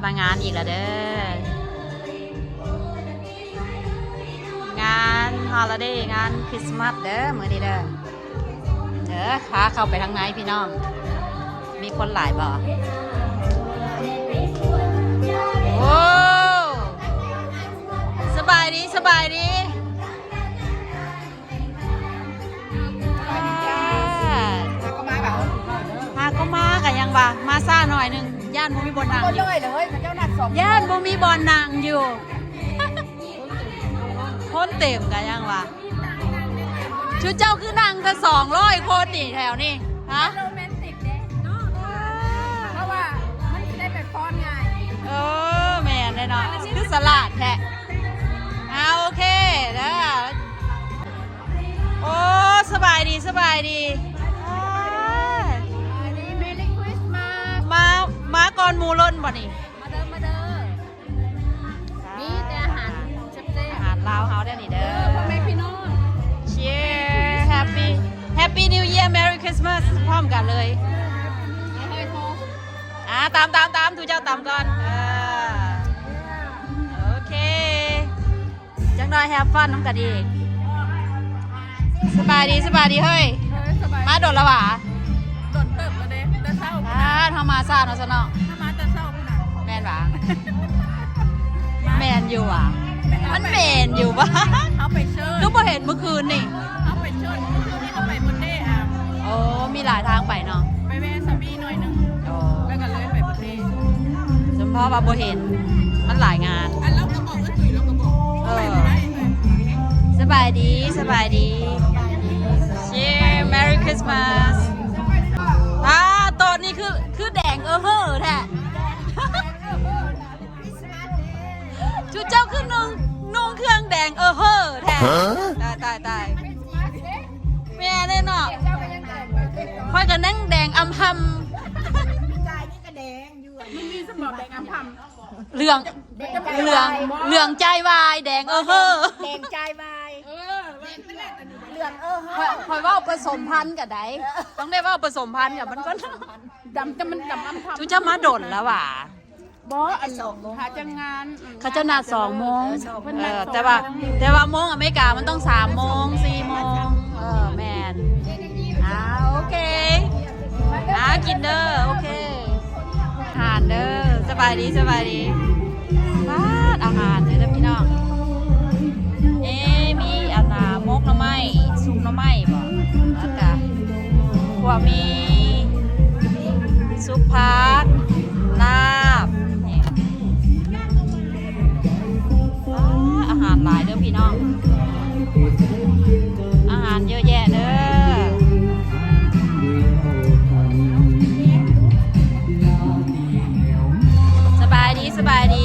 มางานอีกแล้วเด้องานฮอลเดย์งานคริสต์มาสเด้อมื้อนี้เด้อขาเข้าไปทางไหนพี่น้องมีคนหลายบ่โอ้สบายดีสบายดีก็มากันยังบ่มาซ่าหน่อยหนึ่งย่านบ่มีบอลนางอยู่ย่านบ่มีบอลนางอยู่คนเต็มกันยังบ่ชุดเจ้าคือนางกัน200 คนนี่แถวนี้ฮะโรแมนติกเด้เพราะว่ามันจะได้ไปฟ้อนไงแม่นเลยเนาะคือสลัดแท้โอเคเด้อโอ้สบายดีสบายดีมาก่อนหมูล้นบ่นี่มาเด้อมีแต่อาหารเจ๊อาหารลาวเฮาได้นี่เด้อพ่อแม่พี่น้อง Cheers Happy New Year Merry Christmas พร้อมกันเลยตามทุกเจ้าตามก่อนโอเคจังได้แฮปฟันน้องกันอีกสบายดีเฮ้ยมาโดดละหวะโดดเติบแล้วเด้แต่เศร้าทำมาซ่าเนาะซะเนาะถ้ามาแต่เศร้าพุ่นน่ะแมนหวะแมนอยู่อ่ะมันแมนอยู่ปะเขาไปเชิญลูกพอเห็นเมื่อคืนนี่เขาไปเชิญเมื่อคืนนี้เขาไปบนเด้โอ้มีหลายทางไปเนาะไปแวะซาบี้หน่อยนึงแล้วก็เลยไปบนเด้สมพ่อว่าบ่เห็นมันหลายงานเราก็บอกว่าตุ๋ยเราก็บอกไปบ่ได้สบายดีCheers Merry Christmas ตอนนี้คือแดงเฮ้อแท้ชุดเจ้าคือนุ่งเครื่องแดงเฮ้อแท้ตายแม่เนี่ยเนาะค่อยกันนั่งแดงอำพำมันมีสมบัติแดงอำพำเหลืองใจวายแดงเฮ้อแดงใจวายเหลืองคอยว่าผสมพันธุ์กับไดต้องได้ว่าผสมพันธุ์กับมันก็ดำแต่มันดำอำพำชุดเจ้ามาดนแล้วว่ะบออันหาจังงานเขาจะนัด2 โมงแต่ว่าโมงอเมริกามันต้อง3 โมง 4 โมงแมนโอเคกินเด้อโอเคอาหารเด้อสบายดีบ้านอาหารเด้อพี่น้องมีอันน่ะมกหน่อไม้ซุปหน่อไม้บ่แล้วก็พวกมีซุปผักลาบนี่อาหารหลายเด้อพี่น้องอาหารเยอะแยะเด้อสบายดี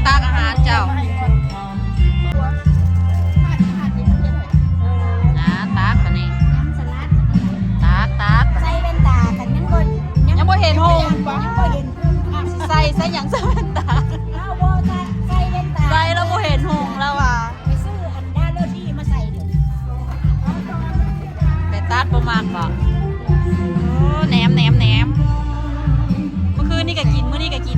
ตักอาหารเจ้าตักมานี่ตักใส่แว่นตากันยังบ่เห็นหงใส่อย่างใส่แว่นตาใส่แว่นตาใส่แล้วบ่เห็นหงแล้วว่ะไปซื้ออันด้านโรดี้มาใส่เดี๋ยวไปตัดบ่มากบ่แหนมเมื่อคืนนี่ก็กินมื้อนี้ก็กิน